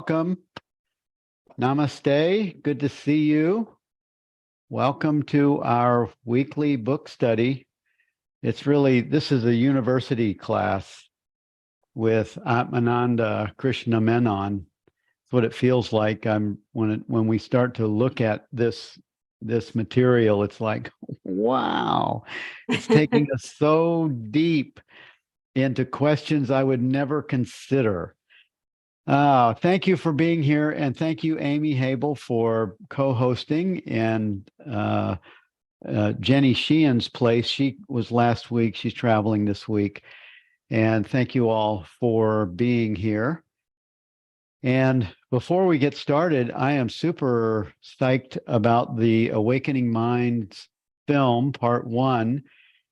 Welcome. Namaste. Good to see you. Welcome to our weekly book study. This is a university class with Atmananda Krishna Menon. It's what it feels like. When we start to look at this material, it's like, wow, it's taking us so deep into questions I would never consider. Thank you for being here, and thank you, Amy Haible, for co-hosting in Jenny Sheehan's place. She was last week. She's traveling this week. And thank you all for being here. And before we get started, I am super psyched about the Awakening Minds film, part 1.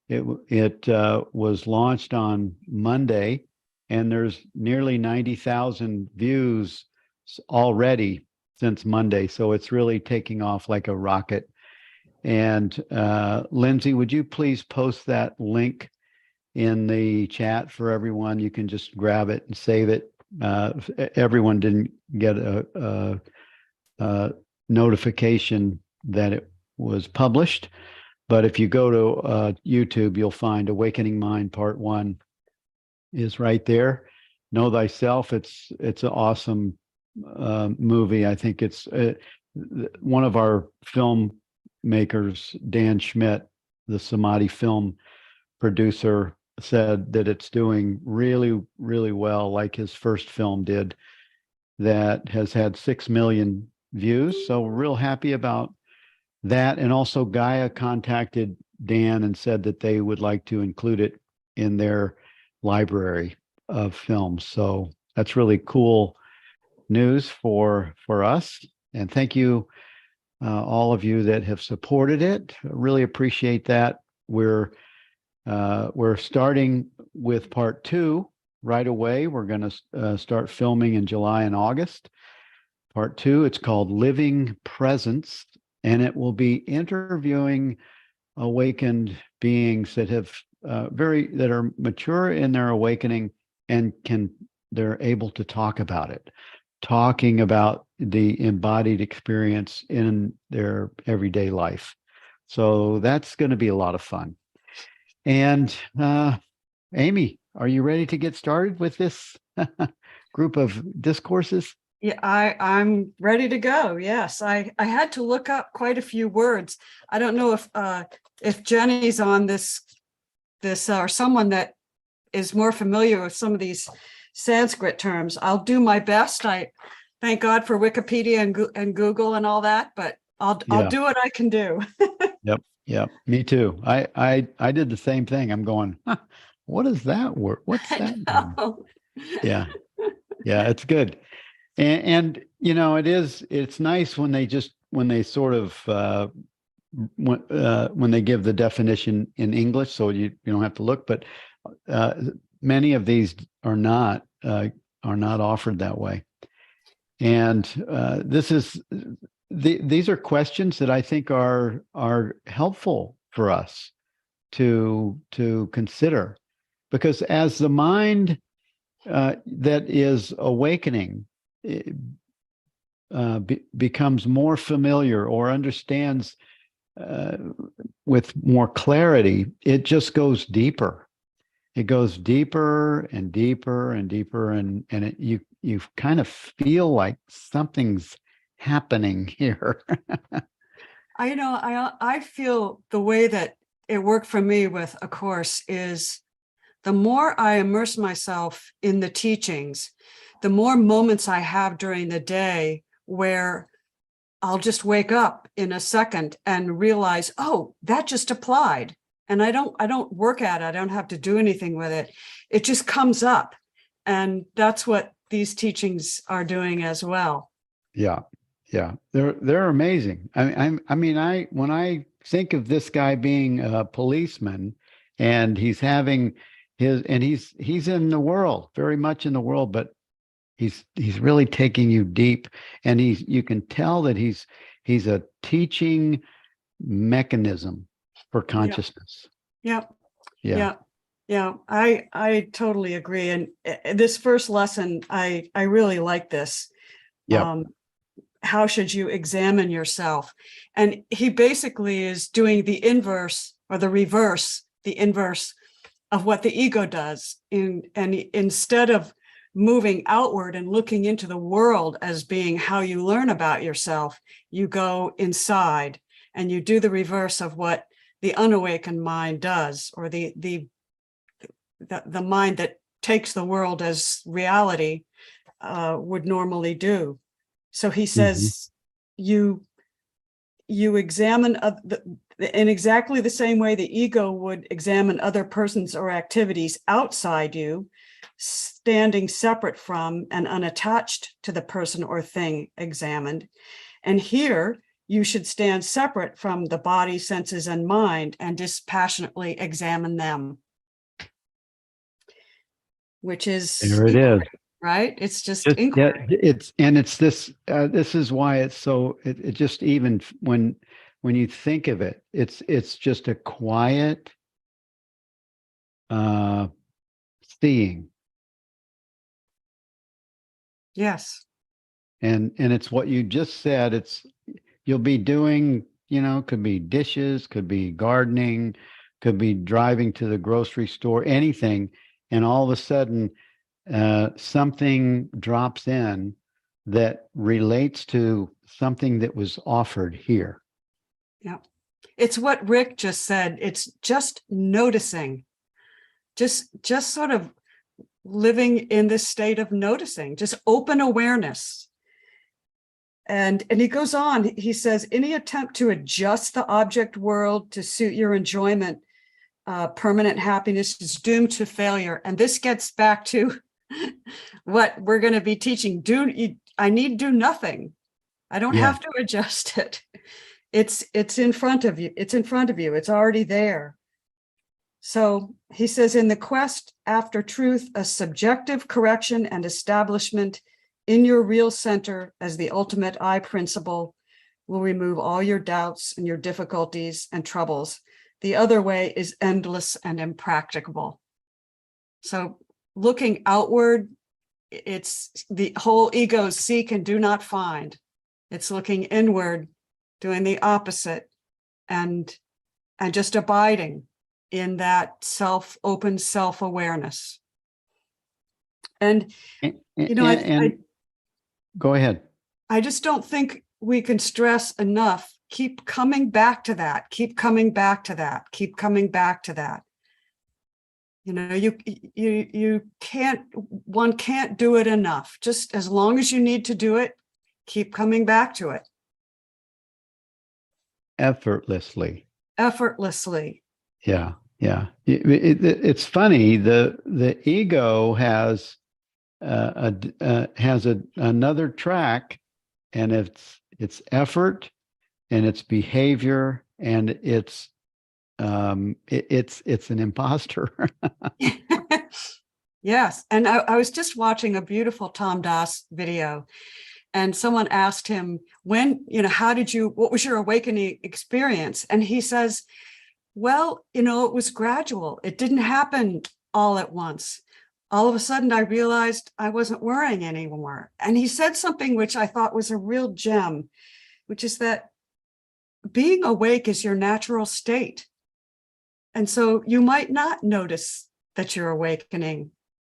It was launched on Monday, and there's nearly 90,000 views already since Monday. So it's really taking off like a rocket. And Lindsay, would you please post that link in the chat for everyone? You can just grab it and save it. Everyone didn't get a notification that it was published. But if you go to YouTube, you'll find Awakening Mind Part 1 is right there. Know Thyself. It's an awesome movie. I think it's one of our filmmakers, Dan Schmidt, the Samadhi film producer, said that it's doing really, really well, like his first film did, that has had 6 million views. So we're real happy about that. And also Gaia contacted Dan and said that they would like to include it in their library of films. So that's really cool news for us. And thank you, all of you that have supported it. I really appreciate that. We're starting with part 2 right away. We're going to start filming in July and August. Part 2, it's called Living Presence, and it will be interviewing awakened beings that have that are mature in their awakening and they're able to talk about it, talking about the embodied experience in their everyday life. So that's going to be a lot of fun. And Amy, are you ready to get started with this group of discourses? Yeah, I'm ready to go. Yes, I had to look up quite a few words. I don't know if Jenny's on this or someone that is more familiar with some of these Sanskrit terms. I'll do my best. I thank God for Wikipedia and Google and all that, but I'll do what I can do. Yep. Me too. I did the same thing. I'm going, what is that word? What's that? Yeah. It's good. And you know, it's nice when they sort of when they give the definition in English, so you don't have to look, but many of these are not offered that way. And these are questions that I think are helpful for us to consider, because as the mind that is awakening becomes more familiar or understands with more clarity, it just goes deeper. It goes deeper and deeper and deeper, and you kind of feel like something's happening here. I feel the way that it worked for me with A Course is the more I immerse myself in the teachings, the more moments I have during the day where I'll just wake up in a second and realize, oh, that just applied. And I don't work at it. I don't have to do anything with it. It just comes up. And that's what these teachings are doing as well. Yeah. They're amazing. I mean, when I think of this guy being a policeman, and he's having he's in the world, very much in the world, but he's really taking you deep, and you can tell that he's a teaching mechanism for consciousness. Yeah. I totally agree. And this first lesson, I really like this. Yep. How should you examine yourself? And he basically is doing the inverse or the reverse, the inverse of what the ego does. And instead of moving outward and looking into the world as being how you learn about yourself, you go inside and you do the reverse of what the unawakened mind does, or the mind that takes the world as reality would normally do. So he says, you examine in exactly the same way the ego would examine other persons or activities outside you, standing separate from and unattached to the person or thing examined. And here you should stand separate from the body, senses, and mind and dispassionately examine them. Which is There it is. right? It's just Yeah, inquiry. it's this. This is why it's so. It just even when you think of it, it's just a quiet seeing, Yes. and it's what you just said. It's you'll be doing. Could be dishes, could be gardening, could be driving to the grocery store, anything, and all of a sudden something drops in that relates to something that was offered here. Yeah. It's what Rick just said. It's just noticing, just sort of living in this state of noticing, just open awareness. And he goes on, he says, any attempt to adjust the object world to suit your enjoyment, permanent happiness, is doomed to failure. And this gets back to what we're going to be teaching. I need do nothing. I don't have to adjust it. It's in front of you. It's in front of you. It's already there. So he says, in the quest after truth, a subjective correction and establishment in your real center as the ultimate I principle will remove all your doubts and your difficulties and troubles. The other way is endless and impracticable. So looking outward, it's the whole ego's seek and do not find. It's looking inward, doing the opposite, and just abiding in that open self-awareness. And go ahead. I just don't think we can stress enough. Keep coming back to that. Keep coming back to that. Keep coming back to that. You can't. One can't do it enough. Just as long as you need to do it, keep coming back to it. Effortlessly. Yeah. It's funny. The ego has another track, and it's effort, and it's behavior, and it's an imposter. Yes. And I was just watching a beautiful Tom Dass video, and someone asked him, what was your awakening experience? And he says, well, it was gradual. It didn't happen all at once. All of a sudden, I realized I wasn't worrying anymore. And he said something which I thought was a real gem, which is that being awake is your natural state. And so you might not notice that you're awakening.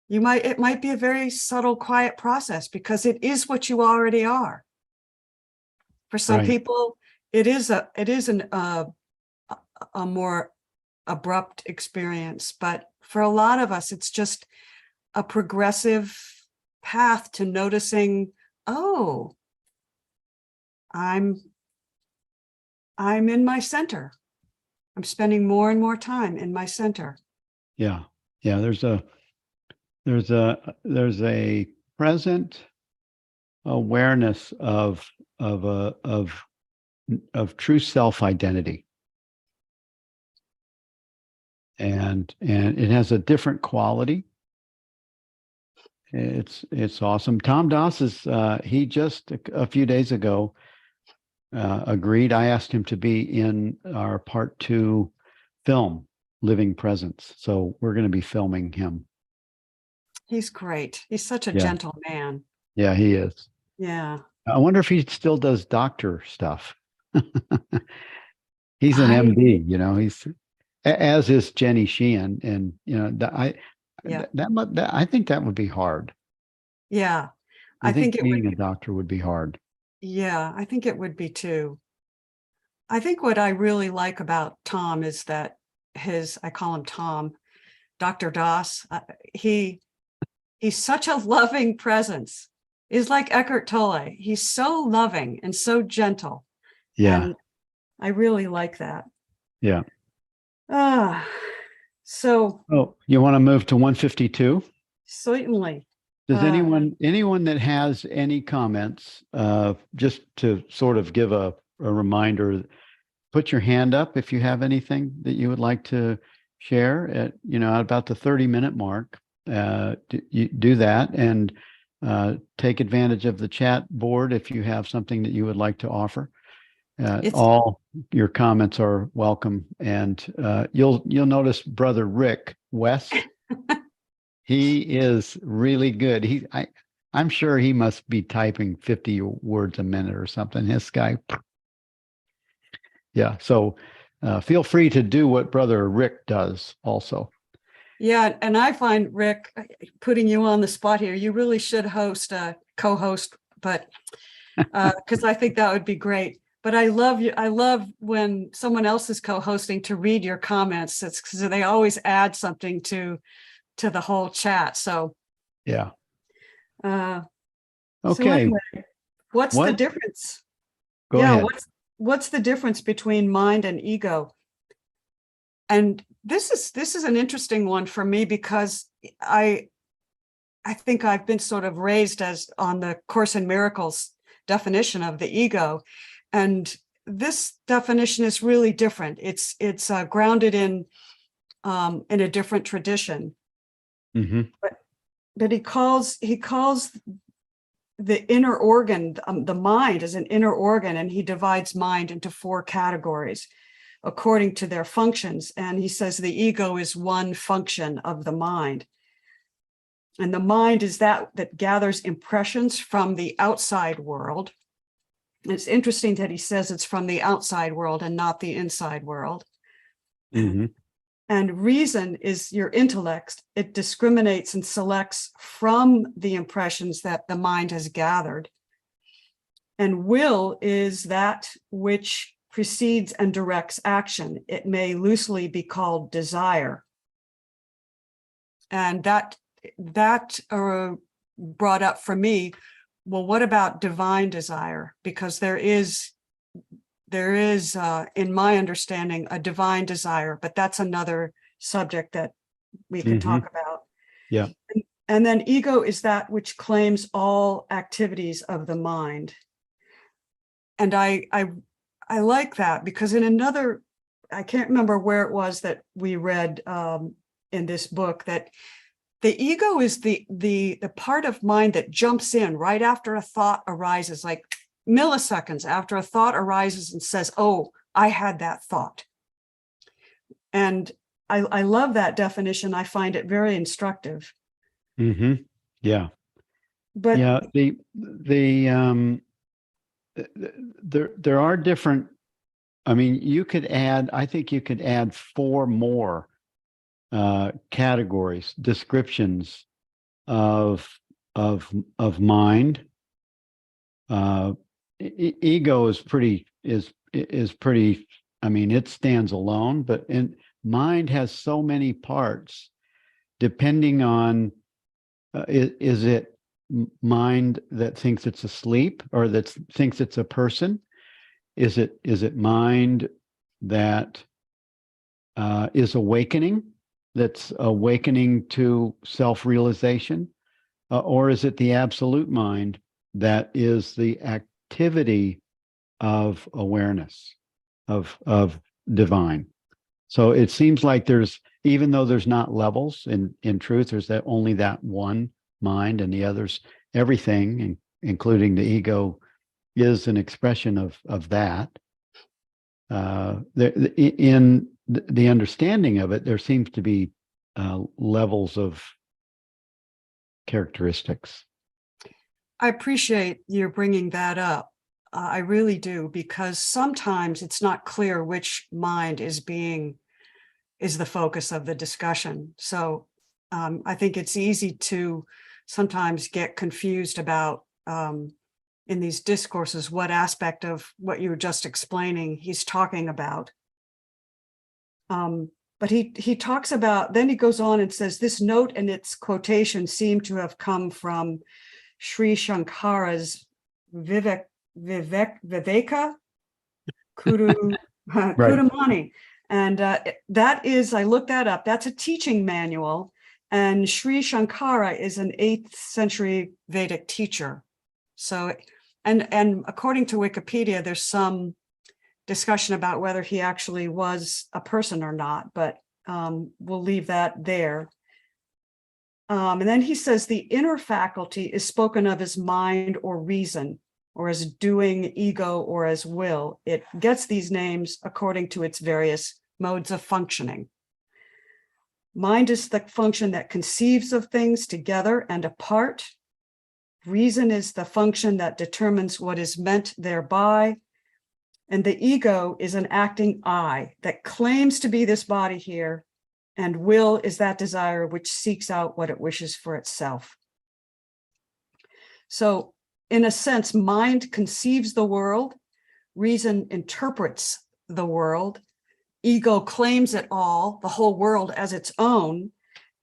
It might be a very subtle, quiet process because it is what you already are. For some people, it is a more abrupt experience, but for a lot of us, it's just a progressive path to noticing, oh, I'm in my center. I'm spending more and more time in my center. Yeah. There's a present awareness of true self-identity, and it has a different quality. It's awesome. Tom Dass is he just a few days ago agreed. I asked him to be in our part 2 film, Living Presence. So we're going to be filming him. He's great. He's such a gentle man. Yeah, he is. Yeah. I wonder if he still does doctor stuff. He's an I, MD, he's as is Jenny Sheehan, and yeah. I think that would be hard. Yeah. I I think think it would, being a doctor would be hard. yeah, I think it would be too. I think what I really like about Tom is that I call him Tom, Dr. Doss, he's such a loving presence. He's like Eckhart Tolle. He's so loving and so gentle. Yeah, And I really like that. yeah. Ah, so Oh, you want to move to 152? certainly. Does Uh, anyone that has any comments, just to sort of give a reminder, put your hand up if you have anything that you would like to share at, at about the 30-minute mark. You do that, and take advantage of the chat board if you have something that you would like to offer. it's All your comments are welcome, and you'll notice Brother Rick West. He is really good. I'm sure he must be typing 50 words a minute or something. This guy, yeah. So feel free to do what Brother Rick does also. yeah, and I find Rick, putting you on the spot here, you really should co-host, but because I think that would be great. But I love when someone else is co-hosting to read your comments. It's because they always add something to the whole chat. So Yeah. uh so Okay. anyway, what's the What? difference? Go Yeah, ahead. what's the difference between mind and ego? And this is an interesting one for me because I think I've been sort of raised as on the Course in Miracles definition of the ego, and this definition is really different. It's grounded in a different tradition. Mm-hmm. But he calls the inner organ, the mind, as an inner organ, and he divides mind into 4 categories according to their functions. And he says the ego is one function of the mind. And the mind is that gathers impressions from the outside world. It's interesting that he says it's from the outside world and not the inside world. Mm-hmm. And reason is your intellect. It discriminates and selects from the impressions that the mind has gathered. And will is that which precedes and directs action. It may loosely be called desire. And that brought up for me, well, what about divine desire? Because there is in my understanding a divine desire, but that's another subject that we could Mm-hmm. talk about. Yeah. And then ego is that which claims all activities of the mind. And I like that because in another, I can't remember where it was that we read in this book, that the ego is the part of mind that jumps in right after a thought arises, like milliseconds after a thought arises, and says, oh, I had that thought. And I love that definition. I find it very instructive. Mm-hmm. Yeah. But Yeah. There are different. I mean, I think you could add 4 more categories, descriptions of mind. Ego is pretty. I mean, it stands alone, but mind has so many parts. Depending on, is it mind that thinks it's asleep or that thinks it's a person? Is it mind that is awakening? That's awakening to self-realization, or is it the absolute mind that is the activity of awareness, of divine? So it seems like even though there's not levels in truth, there's only that one mind, and the others, everything, including the ego, is an expression of that. In the understanding of it, there seems to be levels of characteristics. I appreciate you bringing that up. I really do, because sometimes it's not clear which mind is the focus of the discussion. So I think it's easy to sometimes get confused about in these discourses what aspect of what you were just explaining he's talking about. But he talks about, then he goes on and says, this note and its quotation seem to have come from Shri Shankara's Viveka Kudamani. And that is, I looked that up, that's a teaching manual. And Shri Shankara is an 8th century Vedic teacher. So, and according to Wikipedia, there's some discussion about whether he actually was a person or not, but we'll leave that there. And then he says the inner faculty is spoken of as mind or reason, or as doing, ego, or as will. It gets these names according to its various modes of functioning. Mind is the function that conceives of things together and apart. Reason is the function that determines what is meant thereby. And the ego is an acting I that claims to be this body here. And will is that desire which seeks out what it wishes for itself. So in a sense, mind conceives the world, reason interprets the world, ego claims it all, the whole world as its own,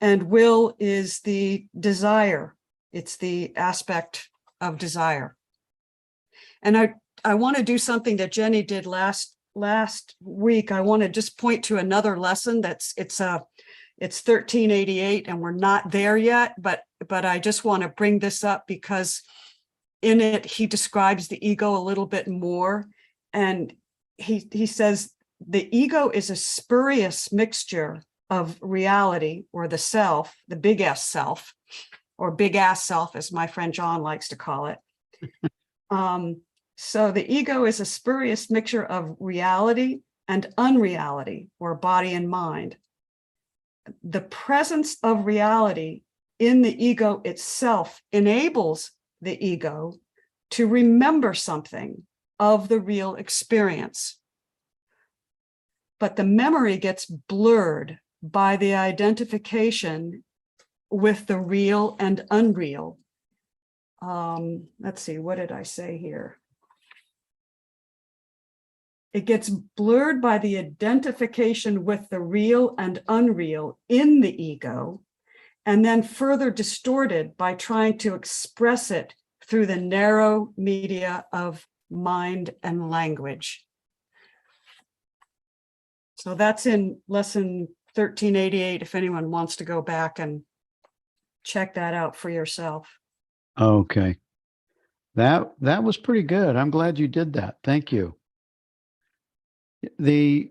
and will is the desire. It's the aspect of desire. And I want to do something that Jenny did last week. I want to just point to another lesson it's 1388 and we're not there yet, but I just want to bring this up because in it, he describes the ego a little bit more. And he says the ego is a spurious mixture of reality, or the self, the big S self, or big ass self, as my friend John likes to call it. So the ego is a spurious mixture of reality and unreality, or body and mind. The presence of reality in the ego itself enables the ego to remember something of the real experience. But the memory gets blurred by the identification with the real and unreal. Let's see, what did I say here? It gets blurred by the identification with the real and unreal in the ego, and then further distorted by trying to express it through the narrow media of mind and language. So that's in lesson 1388, if anyone wants to go back and check that out for yourself. Okay. That was pretty good. I'm glad you did that. Thank you. The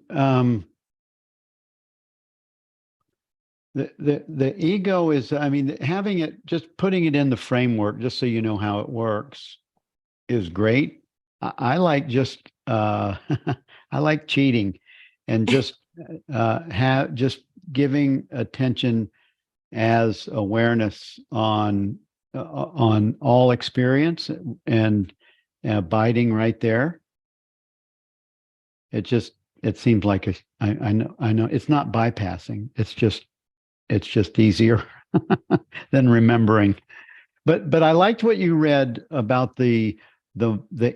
ego is, I mean, having it, just putting it in the framework, just so you know how it works, is great. I like just I like cheating and just just giving attention as awareness on all experience and abiding right there. It seems like I know it's not bypassing. It's just easier than remembering. But I liked what you read about the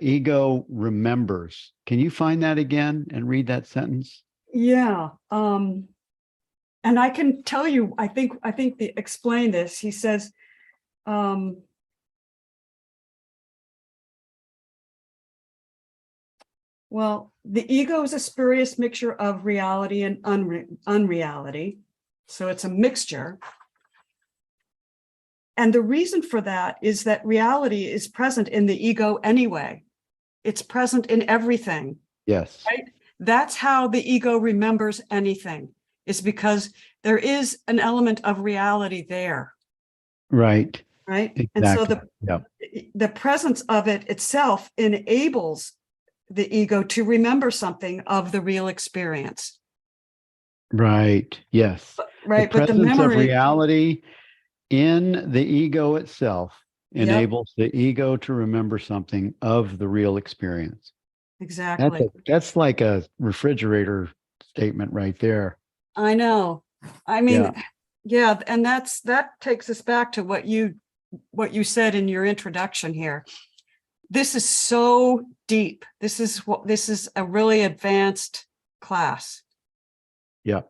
ego remembers. Can you find that again and read that sentence? Yeah. And I can tell you, I think explain this. He says, well, the ego is a spurious mixture of reality and unreality. So it's a mixture. And the reason for that is that reality is present in the ego anyway. It's present in everything. Yes. Right? That's how the ego remembers anything, is because there is an element of reality there. Right. Right. Exactly. And so the presence of it itself enables the ego to remember something of the real experience. Right. Yes. Right. The presence of reality in the ego itself Yep, enables the ego to remember something of the real experience. exactly. That's like a refrigerator statement right there. I know. I Yeah. mean, yeah, and that takes us back to what you said in your introduction here. This is so deep. This is a really advanced class. Yeah.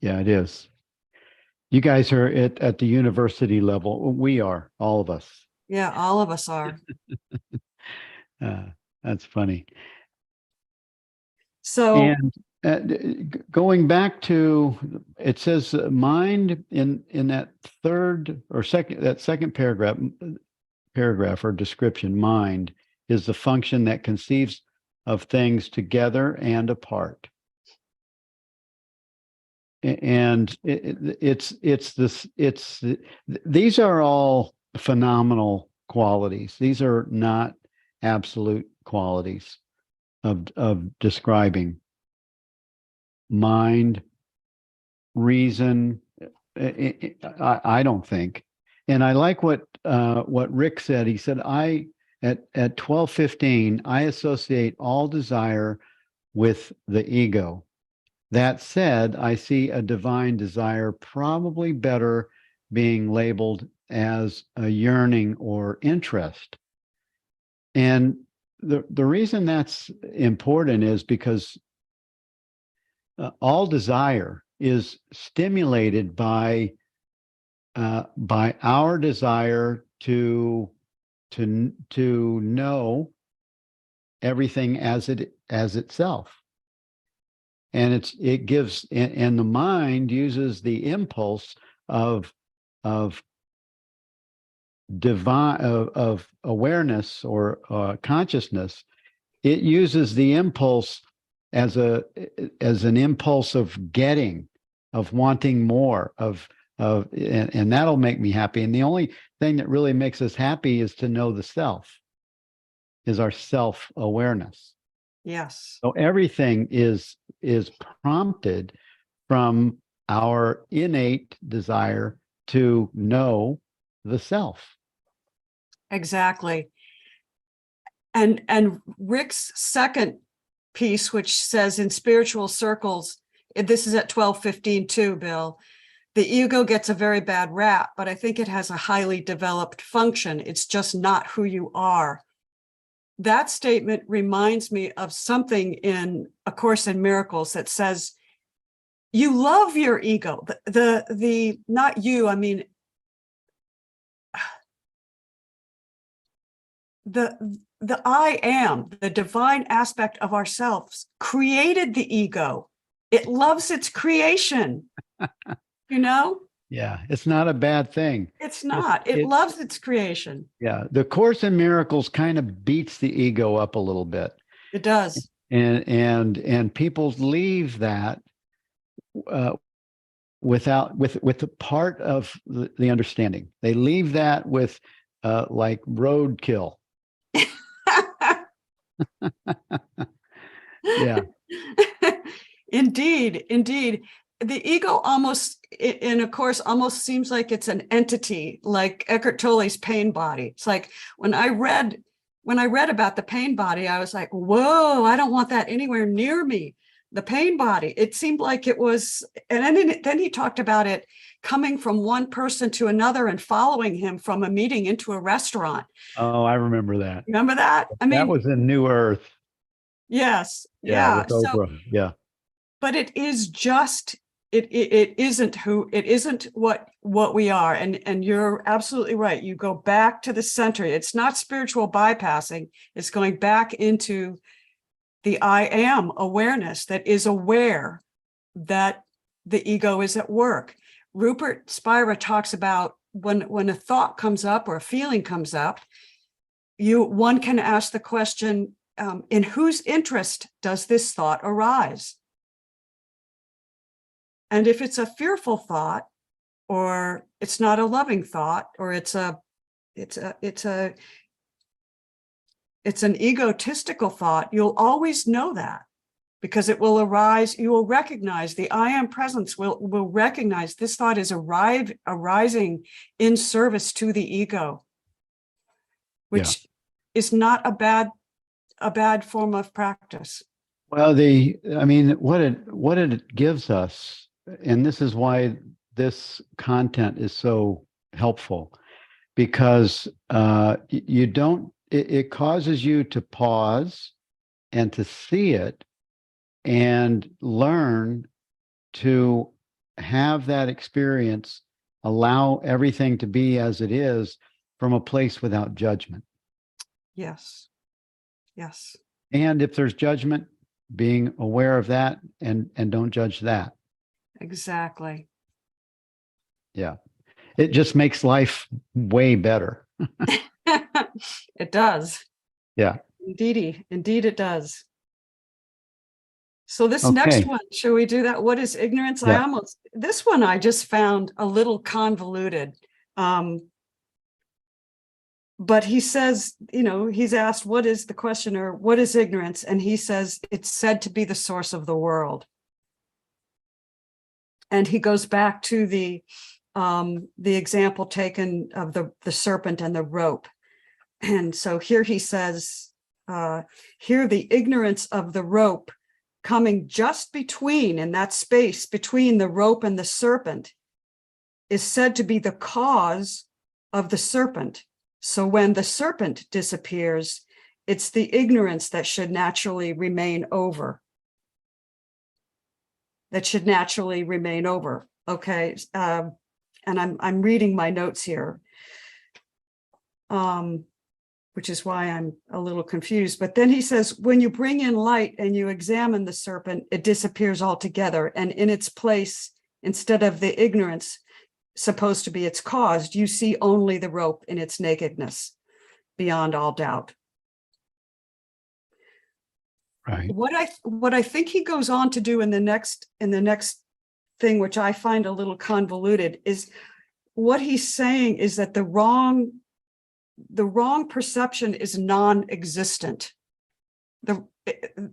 Yeah, it is. You guys are at the university level. We are, all of us. Yeah, all of us are. Uh, that's funny. So And going back to, it says mind in that third or second paragraph or description, mind is the function that conceives of things together and apart. And these are all phenomenal qualities. These are not absolute qualities of describing mind, reason. I don't think. And I like what Rick said. He said, at 12:15, I associate all desire with the ego. That said, I see a divine desire probably better being labeled as a yearning or interest. And the reason that's important is because all desire is stimulated by our desire to know everything as itself. And it gives, and the mind uses the impulse of of divine of awareness or consciousness. It uses the impulse as an impulse of getting, of wanting more, and that'll make me happy. And the only thing that really makes us happy is to know the self, is our self-awareness. yes, So everything is prompted from our innate desire to know the self. exactly. And Rick's second piece, which says in spiritual circles, this is at 12:15 too, Bill. The ego gets a very bad rap, but I think it has a highly developed function. It's just not who you are. That statement reminds me of something in A Course in Miracles that says, you love your ego. The not you, I mean, the I am, the divine aspect of ourselves, created the ego. It loves its creation, you know? Yeah, it's not a bad thing. It's not. It It loves its creation. Yeah, the Course in Miracles kind of beats the ego up a little bit, It does. and people leave that uh, with the part of the understanding. They leave that with like roadkill. Yeah. Indeed, indeed. The ego almost, in A Course, almost seems like it's an entity, like Eckhart Tolle's pain body. It's like when I read about the pain body, I was like, whoa, I don't want that anywhere near me. The pain body. It seemed like it was, and then he talked about it coming from one person to another and following him from a meeting into a restaurant. Oh, I remember that. Remember that? I That mean, was in New Earth. yes, Yeah, yeah. with So, Oprah. Yeah. but it is just it isn't what we are, and you're absolutely right. You go back to the center. It's not spiritual bypassing. It's going back into the I am awareness that is aware that the ego is at work. Rupert Spira talks about when a thought comes up or a feeling comes up, one can ask the question, in whose interest does this thought arise? And if it's a fearful thought, or it's not a loving thought, or it's an egotistical thought, you'll always know that because it will arise. You will recognize, the I am presence will recognize this thought is arising in service to the ego, which is not a bad form of practice. Well, what it gives us, and this is why this content is so helpful, because it causes you to pause and to see it and learn to have that experience, allow everything to be as it is from a place without judgment. Yes. Yes. And if there's judgment, being aware of that and don't judge that. Exactly. Yeah. It just makes life way better. It does. Yeah. Indeed it does. So this next Okay. one, shall we do that? What is ignorance? Yeah. This one I just found a little convoluted. But he says, he's asked, what is the questioner, what is ignorance? And he says, it's said to be the source of the world. And he goes back to the example taken of the serpent and the rope. And so here he says, here the ignorance of the rope coming just between, in that space between the rope and the serpent, is said to be the cause of the serpent. So when the serpent disappears, it's the ignorance that should naturally remain over. Okay. And I'm reading my notes here, which is why I'm a little confused. But then he says, when you bring in light and you examine the serpent, it disappears altogether. And in its place, instead of the ignorance supposed to be its cause, you see only the rope in its nakedness, beyond all doubt. Right. What I think he goes on to do in the next thing, which I find a little convoluted, is what he's saying is that the wrong perception is non-existent. The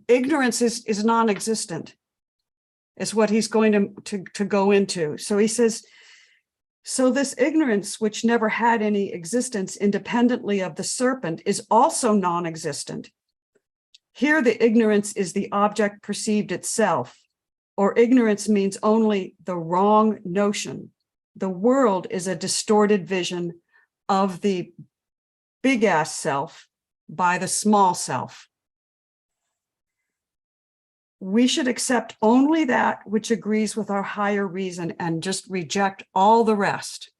ignorance is non-existent, is what he's going to go into. So he says, so this ignorance, which never had any existence independently of the serpent, is also non-existent. Here, the ignorance is the object perceived itself, or ignorance means only the wrong notion. The world is a distorted vision of the big ass self by the small self. We should accept only that which agrees with our higher reason and just reject all the rest.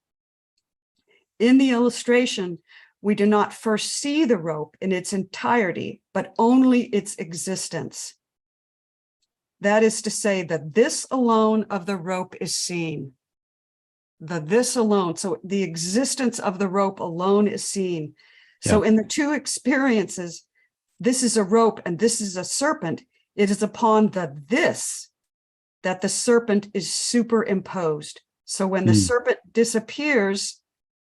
In the illustration, we do not first see the rope in its entirety, but only its existence. That is to say, that this alone of the rope is seen. This alone, so the existence of the rope alone is seen. So in the two experiences, this is a rope and this is a serpent. It is upon this that the serpent is superimposed. So when the serpent disappears,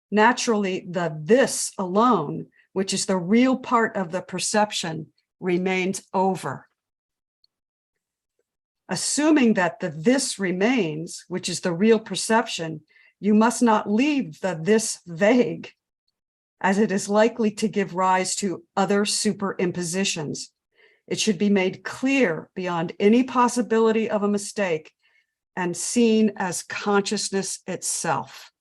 naturally this alone, which is the real part of the perception, remains over. Assuming that this remains, which is the real perception, you must not leave this vague, as it is likely to give rise to other superimpositions. It should be made clear beyond any possibility of a mistake and seen as consciousness itself.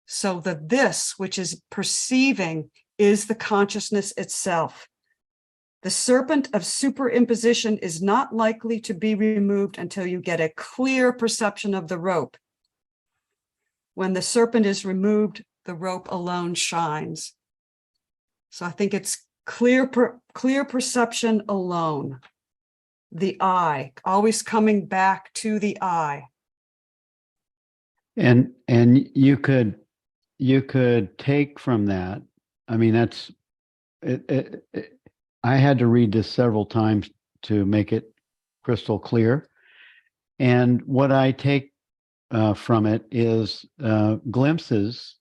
So this, which is perceiving, is the consciousness itself. The serpent of superimposition is not likely to be removed until you get a clear perception of the rope. When the serpent is removed, the rope alone shines. So I think it's clear perception alone. The I, always coming back to the I. And you could take from that. I mean, that's it. I had to read this several times to make it crystal clear. And what I take from it is glimpses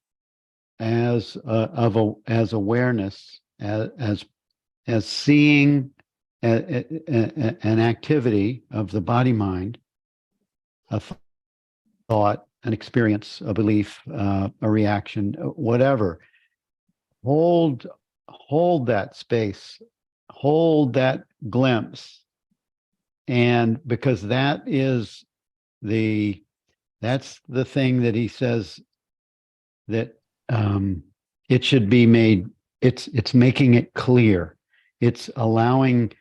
as awareness, as seeing an activity of the body mind, a thought, an experience, a belief, a reaction, whatever. Hold that space, hold that glimpse. And because that's the thing that he says that it should be made, it's making it clear. It's allowing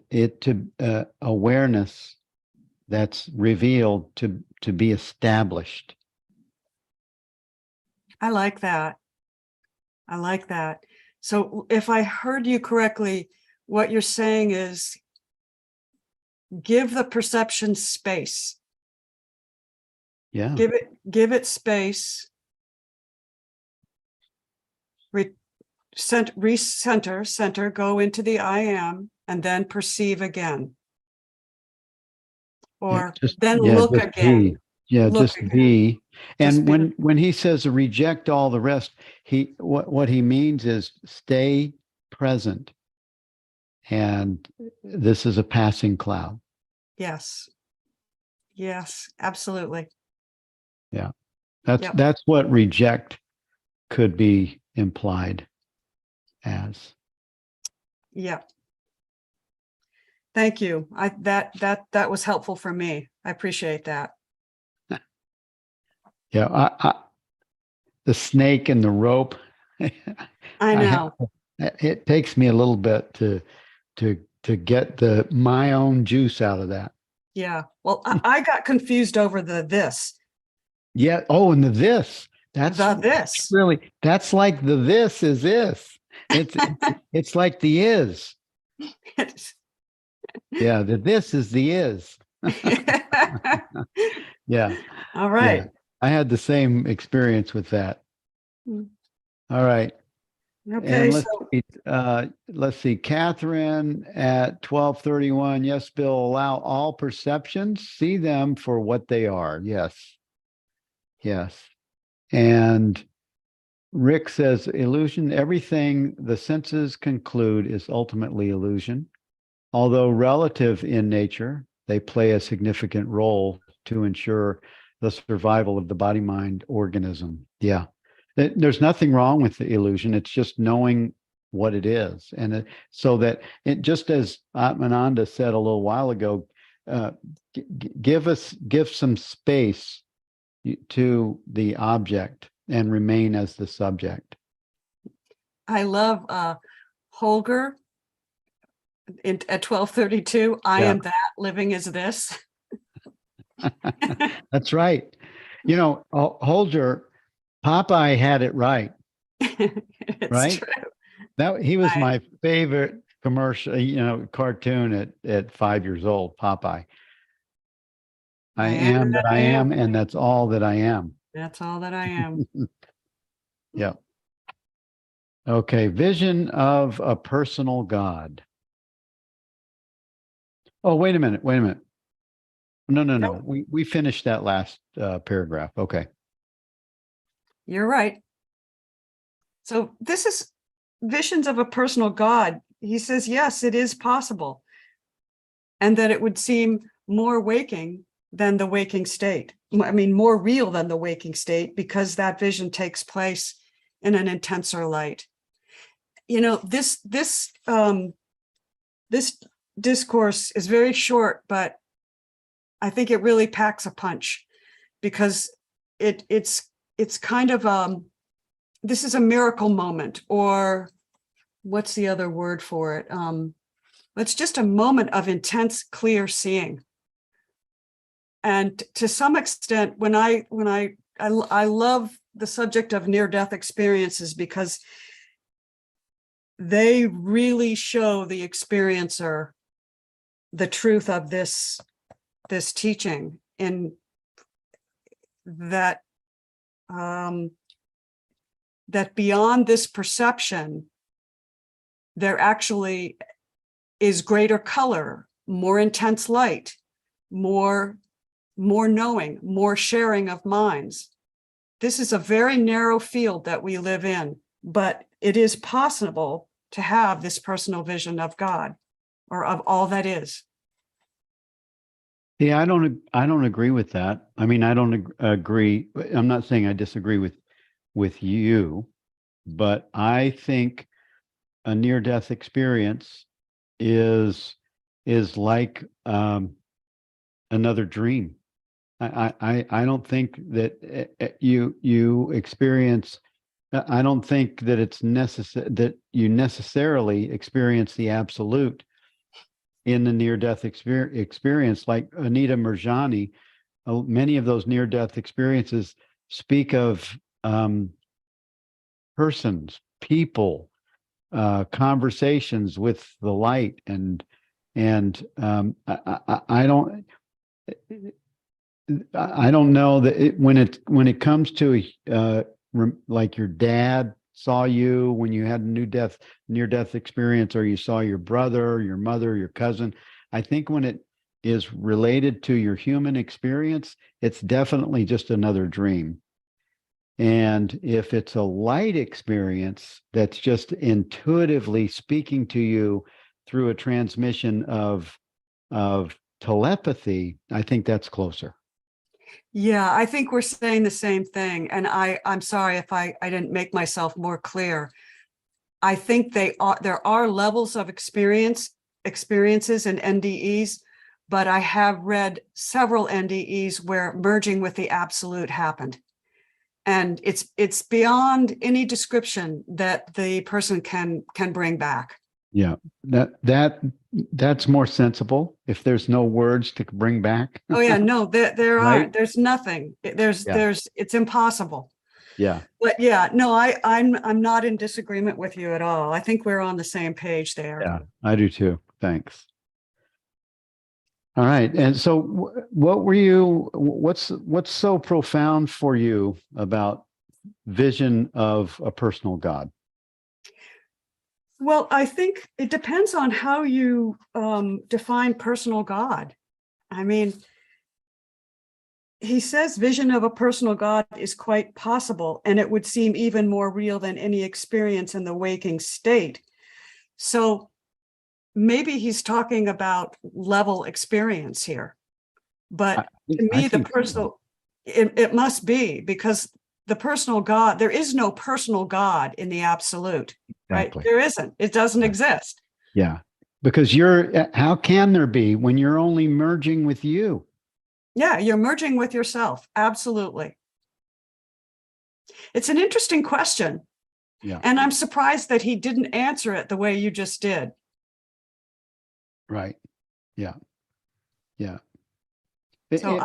it to awareness that's revealed to be established. I like that. I like that. So if I heard you correctly, what you're saying is give the perception space. Yeah. Give it space. Recenter, go into the I am, and then perceive again. Or look again. Be. Yeah, look just again. be. And Just when he says reject all the rest, what he means is stay present. And this is a passing cloud. Yes. Yes, absolutely. Yeah. Yep. That's what reject could be implied as. Yeah. Thank you. That was helpful for me. I appreciate that. Yeah, the snake and the rope. I know. It takes me a little bit to get my own juice out of that. Yeah. Well, I got confused over the this. Yeah. Oh, and the this. That's really, that's like the this is this. It's like the is. Yeah, the this is the is. Yeah. All right. Yeah. I had the same experience with that. All right. Okay. And let's see. Catherine at 1231. Yes, Bill, allow all perceptions, see them for what they are. Yes. Yes. And Rick says illusion, everything the senses conclude is ultimately illusion. Although relative in nature, they play a significant role to ensure the survival of the body-mind organism. Yeah. There's nothing wrong with the illusion. It's just knowing what it is. And so that it, just as Atmananda said a little while ago, give some space to the object and remain as the subject. I love Holger at 1232. I am that, living as this. That's right. You know, Holger, Popeye had it right. Right? True. He was my favorite commercial, cartoon at 5 years old, Popeye. I am that I am, and that's all that I am. That's all that I am. Yeah. Okay. Vision of a personal God. Oh, wait a minute. No. We finished that last paragraph. Okay. You're right. So this is visions of a personal God. He says, yes, it is possible. And that it would seem more waking than the waking state. I mean, more real than the waking state, because that vision takes place in an intenser light. You know, this discourse is very short, but I think it really packs a punch, because it's kind of this is a miracle moment, or what's the other word for it? It's just a moment of intense, clear seeing. And to some extent, when I love the subject of near-death experiences, because they really show the experiencer the truth of this teaching, in that that beyond this perception, there actually is greater color, more intense light, more knowing, more sharing of minds. This is a very narrow field that we live in, but it is possible to have this personal vision of God. or of all that is. Yeah, I don't agree with that. I mean, I don't agree. I'm not saying I disagree with you, but I think a near-death experience is like another dream. I don't think that you experience. I don't think that it's necessary that you necessarily experience the absolute in the near-death experience. Like Anita Murjani, many of those near-death experiences speak of persons, people, conversations with the light, I don't know that when it comes to like your dad saw you when you had a near death experience, or you saw your brother, your mother, your cousin. I think when it is related to your human experience, it's definitely just another dream. And if it's a light experience that's just intuitively speaking to you through a transmission of telepathy, I think that's closer. Yeah, I think we're saying the same thing. And I'm sorry if I didn't make myself more clear. I think there are levels of experiences in NDEs, but I have read several NDEs where merging with the absolute happened. And it's beyond any description that the person can bring back. Yeah, that's more sensible if there's no words to bring back. Oh yeah, no, there Right? aren't. There's nothing. Yeah. It's impossible. Yeah. But yeah, no, I'm not in disagreement with you at all. I think we're on the same page there. Yeah, I do too. Thanks. All right. And so what's so profound for you about vision of a personal God? Well, I think it depends on how you define personal God. I mean, he says vision of a personal God is quite possible, and it would seem even more real than any experience in the waking state. So maybe he's talking about level experience here. But to I me, the think personal, it must be, because the personal God, there is no personal God in the absolute, right? exactly. There isn't. It doesn't Yeah. exist. Yeah. Because how can there be when you're only merging with you? Yeah, you're merging with yourself. Absolutely. It's an interesting question. Yeah. And I'm surprised that he didn't answer it the way you just did. Right. Yeah. Yeah. So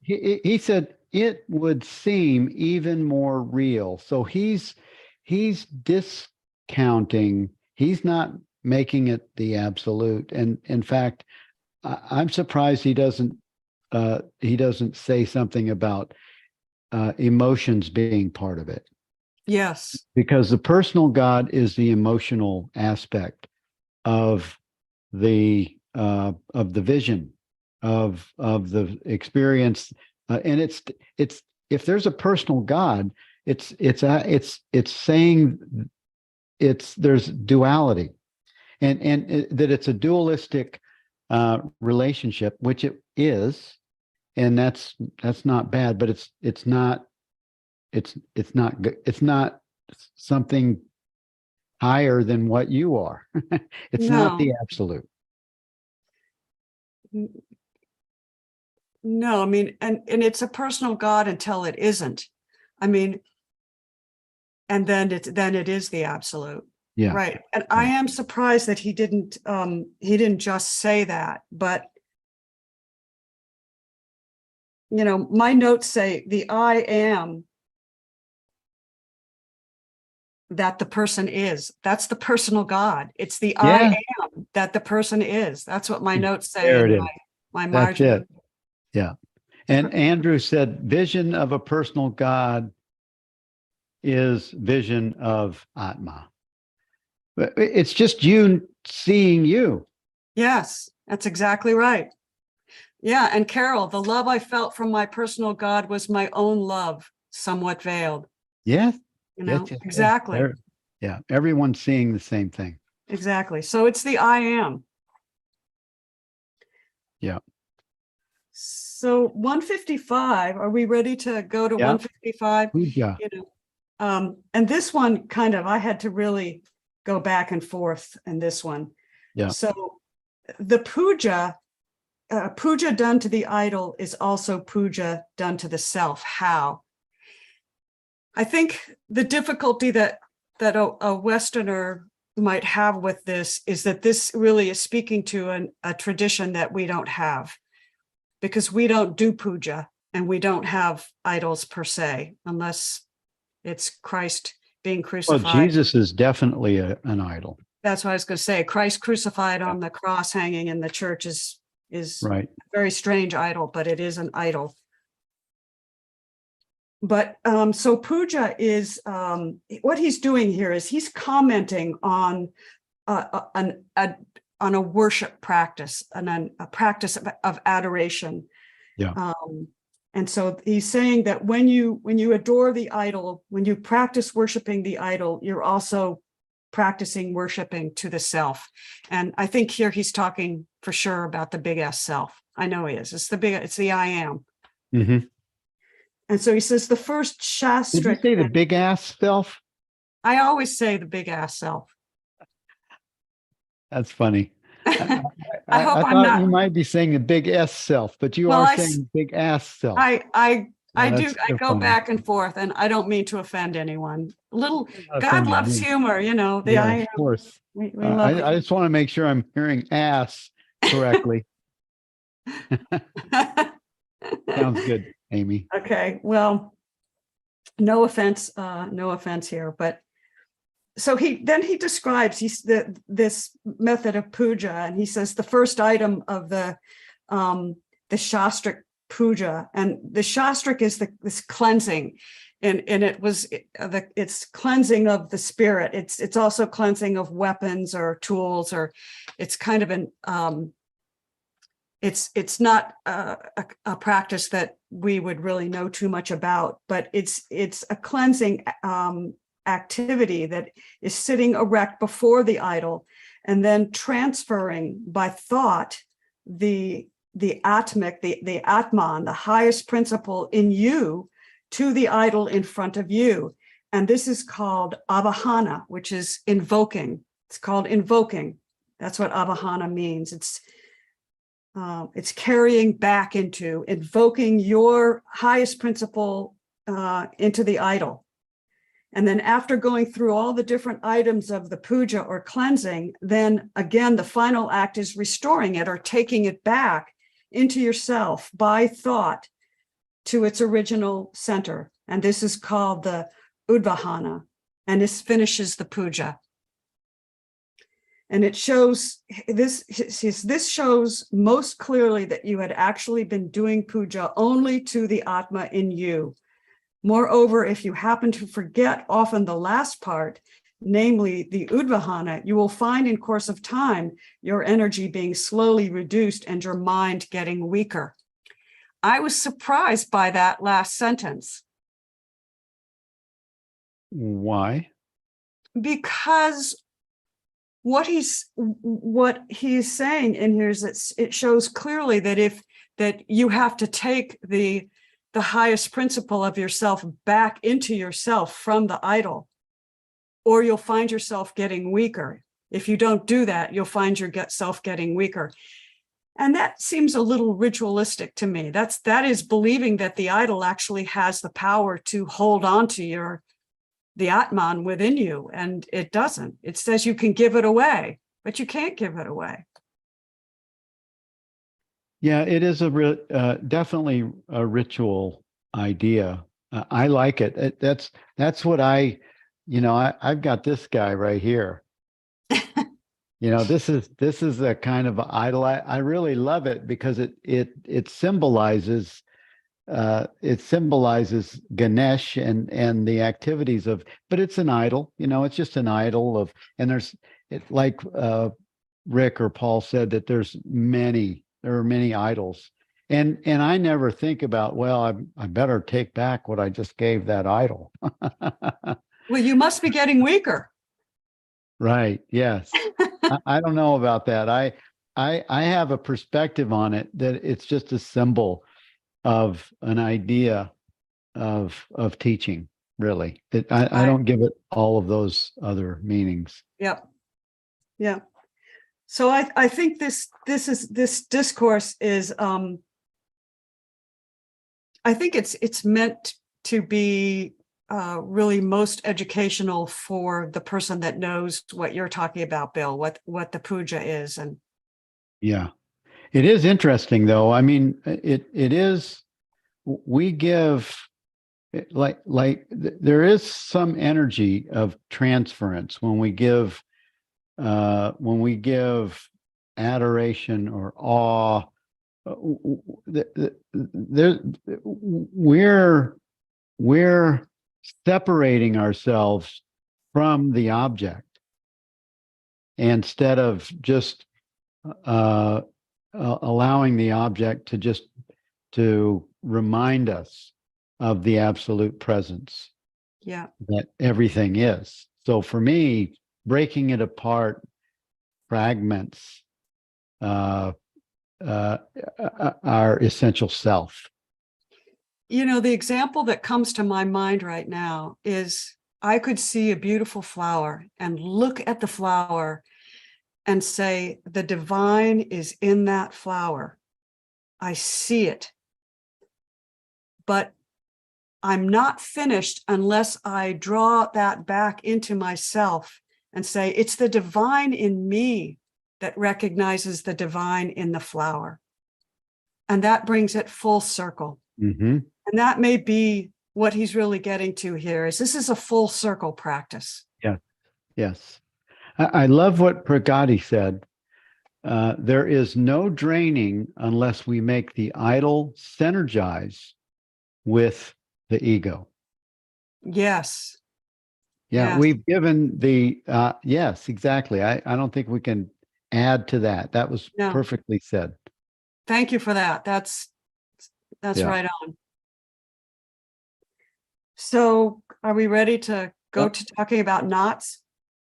He said it would seem even more real. So he's discounting. He's not making it the absolute. And in fact, I'm surprised he doesn't say something about emotions being part of it, yes. because the personal God is the emotional aspect of the vision of the experience, and it's if there's a personal God, it's saying there's duality, and that it's a dualistic relationship, which it is, and that's not bad, but it's not it's not something higher than what you are. It's not No, the absolute. no, I mean, and it's a personal God until it isn't. I mean, and then it is the absolute. Yeah. Right. And I am surprised that he didn't just say that, but my notes say the I am that the person is. That's the personal God. It's the I Yeah. am that the person is. That's what my notes say There it in is. my That's margin. it. Yeah. And Andrew said, vision of a personal God is vision of Atma. But it's just you seeing you. Yes, that's exactly right. Yeah. And Carol, the love I felt from my personal God was my own love, somewhat veiled. Yes. Yes. Yes, yes. Exactly. Yeah. Everyone's seeing the same thing. Exactly. So it's the I am. Yeah. So 155, are we ready to go to Yeah. 155? Puja. You know, and this one kind of, I had to really go back and forth in this one. Yeah. So the puja done to the idol is also puja done to the self. How? I think the difficulty that a Westerner might have with this is that this really is speaking to a tradition that we don't have, because we don't do puja and we don't have idols per se, unless it's Christ being Well, crucified. Jesus is definitely an idol. That's what I was going to say. Christ crucified Yeah. on the cross hanging in the church is Right. a very strange idol, but it is an idol. But so puja is what he's doing here is he's commenting on a worship practice and a practice of adoration. Yeah. And so he's saying that when you adore the idol, when you practice worshiping the idol, you're also practicing worshiping to the self. And I think here he's talking for sure about the big S self. I know he is. It's the I am. Mm-hmm. And so he says the first Did you shastric. say the big ass self? I always say the big ass self. That's funny. I hope I I'm thought not. you might be saying the big S self, but you Well, are saying big ass self. I That's go funny. back and forth, and I don't mean to offend anyone. God Offending loves me. humor, you know. Yeah, I of course. we love I just want to make sure I'm hearing ass correctly. Sounds good, Amy. Okay, well, no offense here, but so he describes this method of puja, and he says the first item of the shastric puja, and the shastric is this cleansing, and it's cleansing of the spirit. It's also cleansing of weapons or tools, or it's kind of an it's not a practice that we would really know too much about, but it's a cleansing activity that is sitting erect before the idol and then transferring by thought the atmic, the Atman, the highest principle in you, to the idol in front of you. And this is called avahana, which is invoking. It's called invoking. That's what avahana means. It's carrying back into, invoking your highest principle into the idol. And then after going through all the different items of the puja or cleansing, then again, the final act is restoring it or taking it back into yourself by thought to its original center. And this is called the udvahana. And this finishes the puja. And it shows this shows most clearly that you had actually been doing puja only to the Atma in you. Moreover, if you happen to forget often the last part, namely the udvahana, you will find in course of time your energy being slowly reduced and your mind getting weaker. I was surprised by that last sentence. Why? Because what he's saying in here is that it shows clearly that you have to take the highest principle of yourself back into yourself from the idol, or you'll find yourself getting weaker. If you don't do that, you'll find yourself getting weaker. And that seems a little ritualistic to me. That is believing that the idol actually has the power to hold on to the Atman within you, and it doesn't. It says you can give it away, but you can't give it away. Yeah, it is definitely a ritual idea. I like it. That's what I've got this guy right here. This is a kind of idol. I really love it because it symbolizes Ganesh and the activities of, but it's an idol. It's just an idol of, and like Rick or Paul said, that there are many idols, and I never think about, well, I better take back what I just gave that idol. Well, you must be getting weaker. Right. Yes. I don't know about that. I have a perspective on it that it's just a symbol of an idea of teaching, really. I don't give it all of those other meanings. Yep. Yeah. So I think this discourse is I think it's meant to be really most educational for the person that knows what you're talking about, Bill, what the puja is. And Yeah. It is interesting though. I mean, it is, we give there is some energy of transference when we give adoration or awe. There, we're separating ourselves from the object instead of just allowing the object to just to remind us of the absolute presence yeah, that everything is. So for me, breaking it apart, fragments our essential self. the example that comes to my mind right now is I could see a beautiful flower and look at the flower and say, the divine is in that flower. I see it. But I'm not finished unless I draw that back into myself and say, it's the divine in me that recognizes the divine in the flower. And that brings it full circle. Mm-hmm. And that may be what he's really getting to here is this is a full circle practice. Yeah. Yes. I love what Pragati said. There is no draining unless we make the idol synergize with the ego. Yes. Yeah, Yes. we've given the, yes, exactly. I don't think we can add to that. That was No. perfectly said. Thank you for that. That's Yeah. right on. So are we ready to go to talking about knots?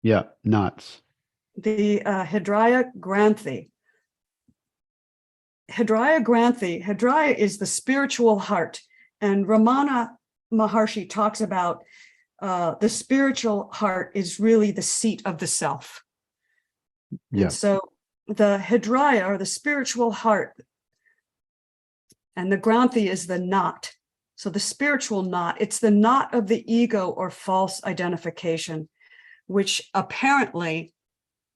Yeah, knots. The Hridaya Granthi. Hridaya is the spiritual heart. And Ramana Maharshi talks about the spiritual heart is really the seat of the self. Yeah. And so the Hridaya, or the spiritual heart, and the Granthi is the knot. So the spiritual knot, it's the knot of the ego or false identification, which apparently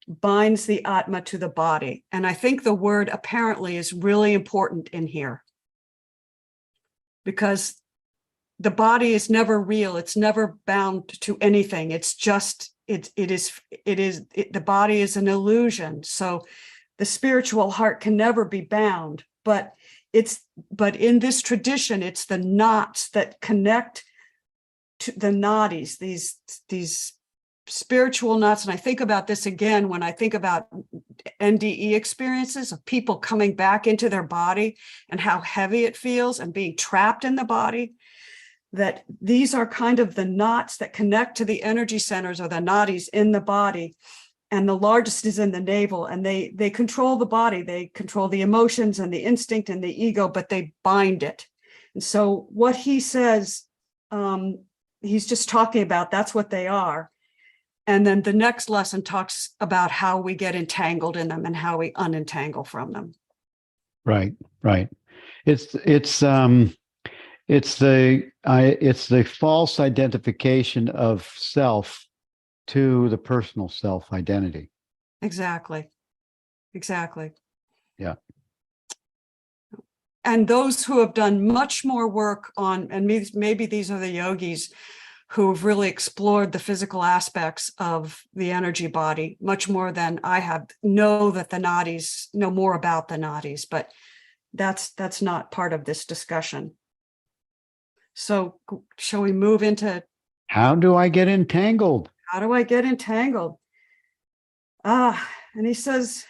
binds the Atma to the body. And I think the word apparently is really important in here because the body is never real. It's never bound to anything. It's just, the body is an illusion. So the spiritual heart can never be bound, but in this tradition, it's the knots that connect to the nadis, these spiritual knots. And I think about this again when I think about NDE experiences of people coming back into their body and how heavy it feels and being trapped in the body, that these are kind of the knots that connect to the energy centers or the nadis in the body. And the largest is in the navel, and they control the body. They control the emotions and the instinct and the ego, but they bind it. And so what he says, he's just talking about, that's what they are. And then the next lesson talks about how we get entangled in them and how we unentangle from them. Right, right. It's the false identification of self to the personal self identity. Exactly. Yeah. And those who have done much more work on, and maybe these are the yogis who have really explored the physical aspects of the energy body much more than I have, know more about the nadis, but that's not part of this discussion. So shall we move into how do I get entangled? How do I get entangled? And he says,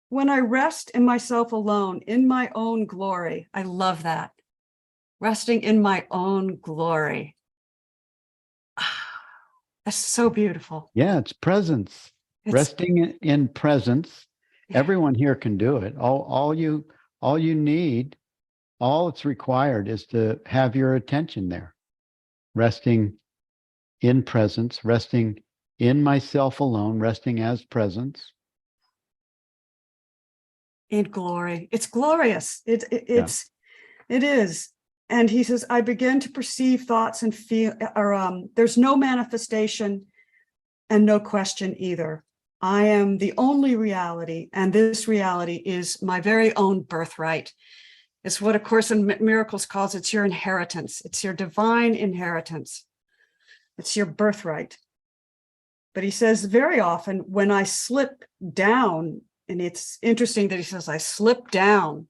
when I rest in myself alone, in my own glory. I love that. Resting in my own glory. That's so beautiful. Yeah, it's presence. Resting in presence Everyone here can do it. All you need, all it's required is to have your attention there, resting in presence, resting in myself alone, resting as presence. In glory. It's glorious. Yeah. It is. And he says, I begin to perceive thoughts and feel, or there's no manifestation and no question either. I am the only reality, and this reality is my very own birthright. It's what A Course in Miracles calls it's your inheritance. It's your divine inheritance. It's your birthright. But he says very often when I slip down, and it's interesting that he says I slip down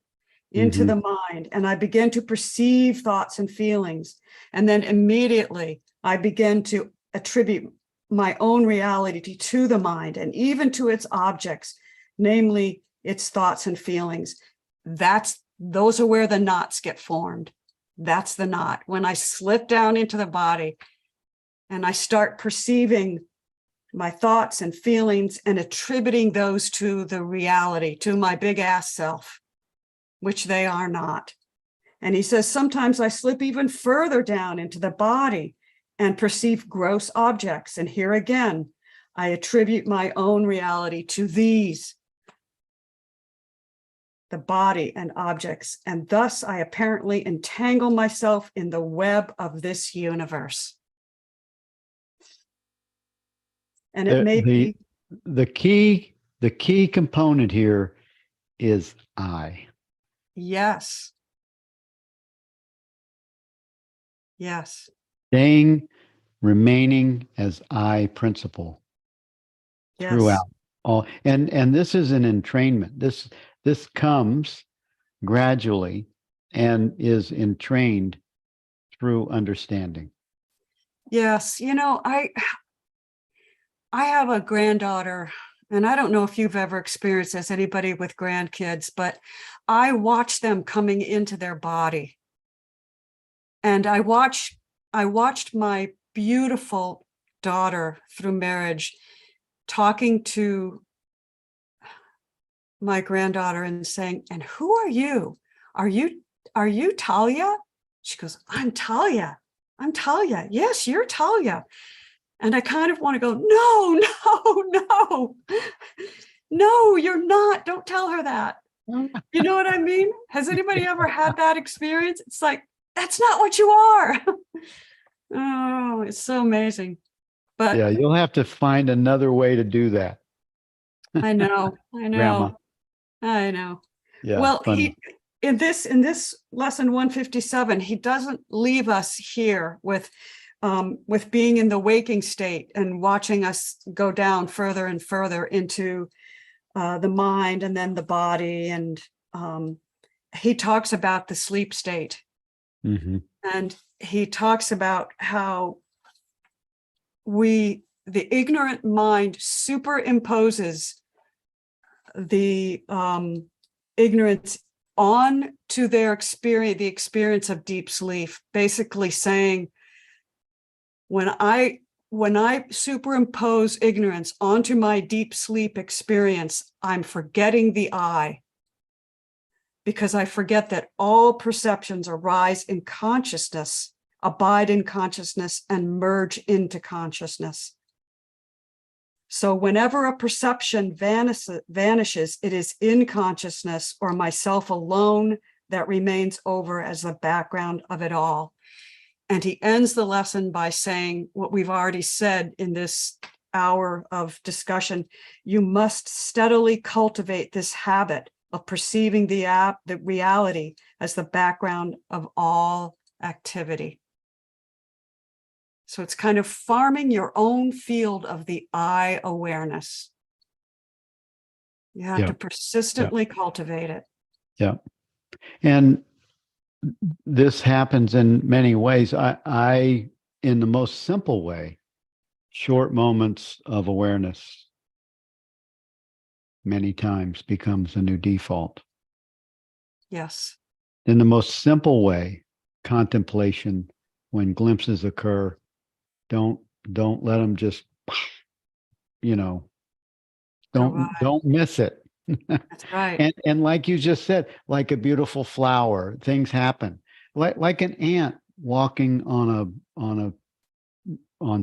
into the mind and I begin to perceive thoughts and feelings. And then immediately I begin to attribute my own reality to the mind and even to its objects, namely its thoughts and feelings. Those are where the knots get formed. That's the knot. When I slip down into the body and I start perceiving my thoughts and feelings and attributing those to the reality, to my big ass self, which they are not. And he says, sometimes I slip even further down into the body and perceive gross objects. And here again, I attribute my own reality to these, the body and objects. And thus I apparently entangle myself in the web of this universe. And it may be the key component here is I. Yes. Yes. Remaining as I principle throughout all. And this is an entrainment. This comes gradually and is entrained through understanding. Yes. I have a granddaughter, and I don't know if you've ever experienced this, anybody with grandkids, but I watch them coming into their body. And I watched my beautiful daughter through marriage talking to my granddaughter and saying, and who are you? Are you Talia? She goes, I'm Talia. I'm Talia. Yes, you're Talia. And I kind of want to go, no, you're not. Don't tell her that. You know what I mean? Has anybody ever had that experience? It's like, that's not what you are. Oh, it's so amazing. But yeah, you'll have to find another way to do that. I know. Grandma. I know. Yeah. Well, funny. in this lesson 157, he doesn't leave us here with being in the waking state and watching us go down further and further into the mind and then the body. And he talks about the sleep state. And he talks about how the ignorant mind superimposes the ignorance on to their experience, the experience of deep sleep, basically saying, when I superimpose ignorance onto my deep sleep experience, I'm forgetting the I, because I forget that all perceptions arise in consciousness, abide in consciousness, and merge into consciousness. So whenever a perception vanishes, it is in consciousness or myself alone that remains over as the background of it all. And he ends the lesson by saying what we've already said in this hour of discussion: you must steadily cultivate this habit of perceiving the reality as the background of all activity. So it's kind of farming your own field of the I awareness. You have to persistently cultivate it. Yeah. And this happens in many ways. I, in the most simple way, short moments of awareness many times becomes a new default. Yes. In the most simple way, contemplation, when glimpses occur, don't let them just, don't miss it. That's right. And like you just said, like a beautiful flower, things happen. Like an ant walking on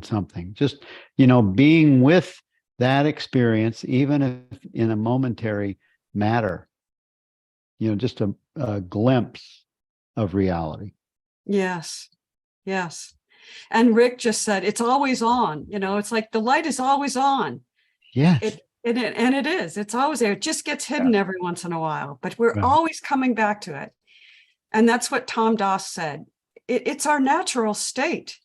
something. Just, being with that experience, even if in a momentary matter, just a glimpse of reality. Yes. Yes. And Rick just said, it's always on. It's like the light is always on. Yes. And it is. It's always there. It just gets Yeah. hidden every once in a while, but we're Right. always coming back to it. And that's what Tom Doss said. It's our natural state.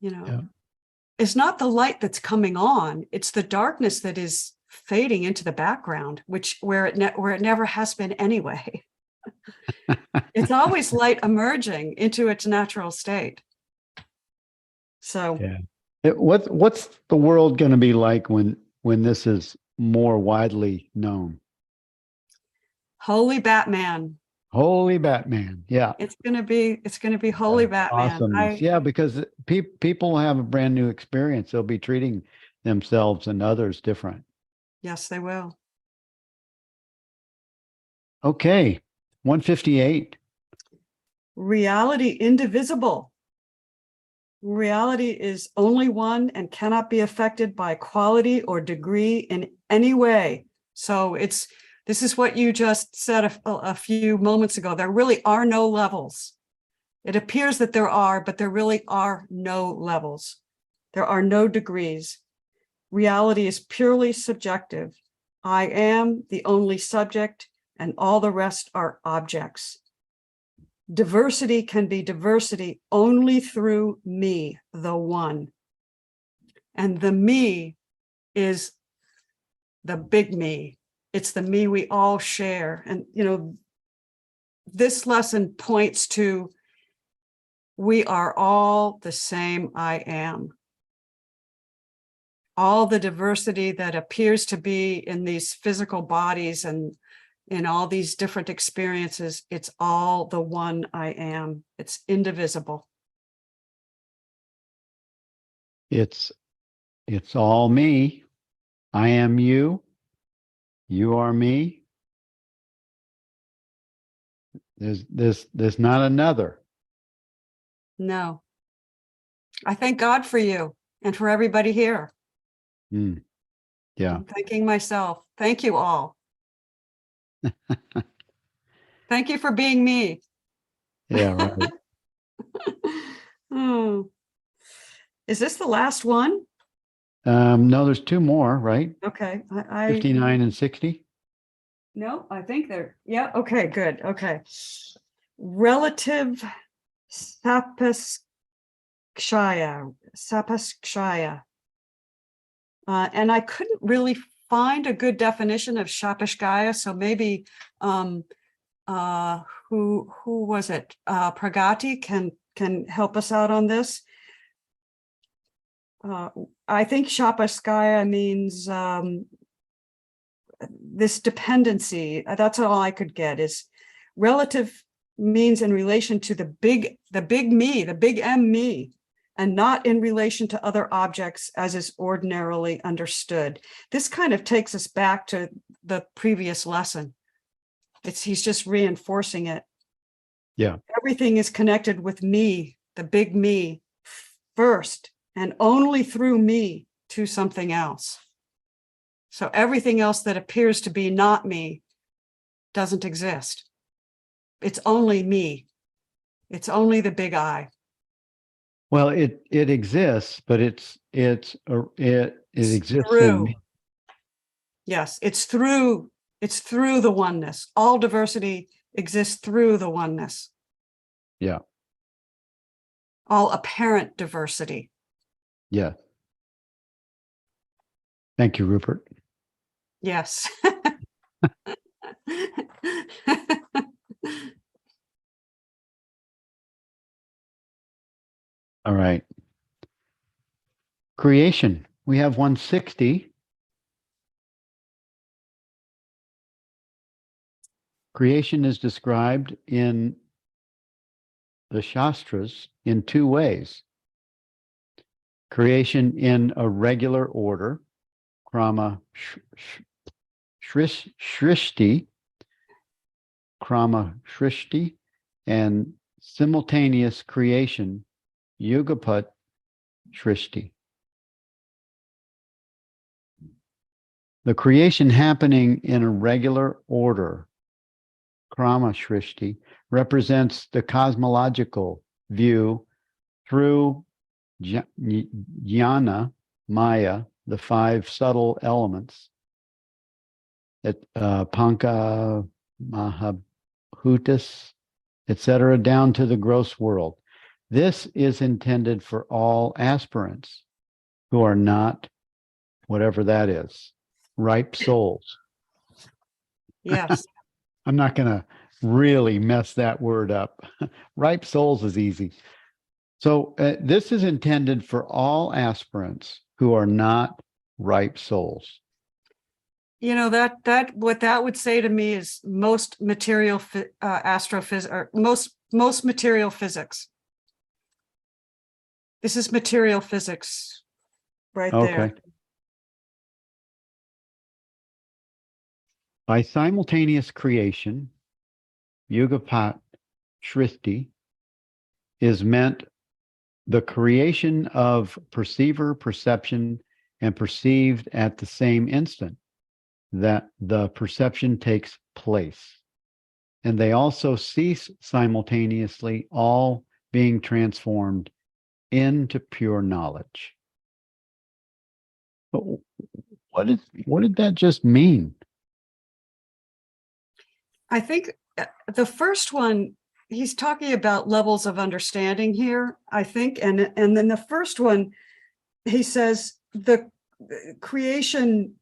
Yeah. It's not the light that's coming on. It's the darkness that is fading into the background, where it never has been anyway. It's always light emerging into its natural state. So Yeah. What's the world going to be like when this is more widely known? holy Batman. Holy Batman. Yeah. It's gonna be Yeah. holy Batman. Awesomeness. Yeah, because people have a brand new experience. They'll be treating themselves and others different. Yes, they will. Okay. 158. Reality indivisible. Reality is only one and cannot be affected by quality or degree in any way. So this is what you just said a few moments ago. There really are no levels. It appears that there are, but there really are no levels. There are no degrees. Reality is purely subjective. I am the only subject, and all the rest are objects. Diversity can be diversity only through me, the one. And the me is the big me. It's the me we all share. And, this lesson points to we are all the same I am. All the diversity that appears to be in these physical bodies and in all these different experiences, it's all the one I am. It's indivisible. It's all me. I am you. You are me. There's not another. No, I thank God for you and for everybody here. Mm, yeah. I'm thanking myself. Thank you all. Thank you for being me. Yeah, right. Oh. Is this the last one? No, there's two more, right? Okay. 59 and 60. No, I think yeah. Okay, good. Okay. Relative sapaskshaya. And I couldn't really find a good definition of Shapashkaya, so maybe who was it? Pragati can help us out on this. I think Shapashkaya means this dependency. That's all I could get. Is relative means in relation to the big me, the big M me, and not in relation to other objects as is ordinarily understood. This kind of takes us back to the previous lesson. He's just reinforcing it. Yeah. Everything is connected with me, the big me, first, and only through me to something else. So everything else that appears to be not me doesn't exist. It's only me. It's only the big I. Well, it exists, but it exists in Through. me. Yes, it's through the oneness. All diversity exists through the oneness. Yeah. All apparent diversity. Yeah. Thank you, Rupert. Yes. All right. Creation. We have 160. Creation is described in the Shastras in two ways. Creation in a regular order, krama Shrishti, Krama Shrishti, and simultaneous creation, Yugapat Shrishti. The creation happening in a regular order, Krama Shrishti, represents the cosmological view through jnana, Maya, the five subtle elements, Panka, Mahabhutas, etc., down to the gross world. This is intended for all aspirants who are not, whatever that is, ripe souls. Yes. I'm not going to really mess that word up. Ripe souls is easy. So this is intended for all aspirants who are not ripe souls. You know, that what that would say to me is most material astrophysics, or most material physics. This is material physics right there. By simultaneous creation, Yugapat Shrishti, is meant the creation of perceiver, perception, and perceived at the same instant that the perception takes place. And they also cease simultaneously, all being transformed into pure knowledge. But what did that just mean? I think the first one, he's talking about levels of understanding here, I think. And then the first one, he says the creation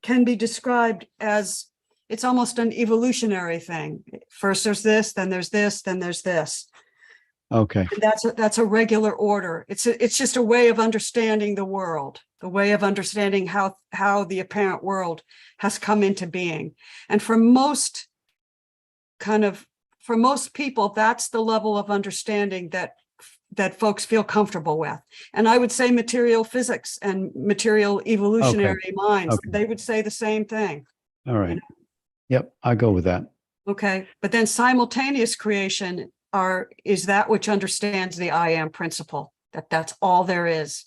can be described as it's almost an evolutionary thing. First there's this, then there's this, then there's this. Okay. And that's a regular order. It's just a way of understanding the world, the way of understanding how the apparent world has come into being. And for most people, that's the level of understanding that folks feel comfortable with. And I would say material physics and material evolutionary minds, they would say the same thing. All right. You know? Yep, I go with that. Okay. But then simultaneous creation is that which understands the I am principle, that's all there is.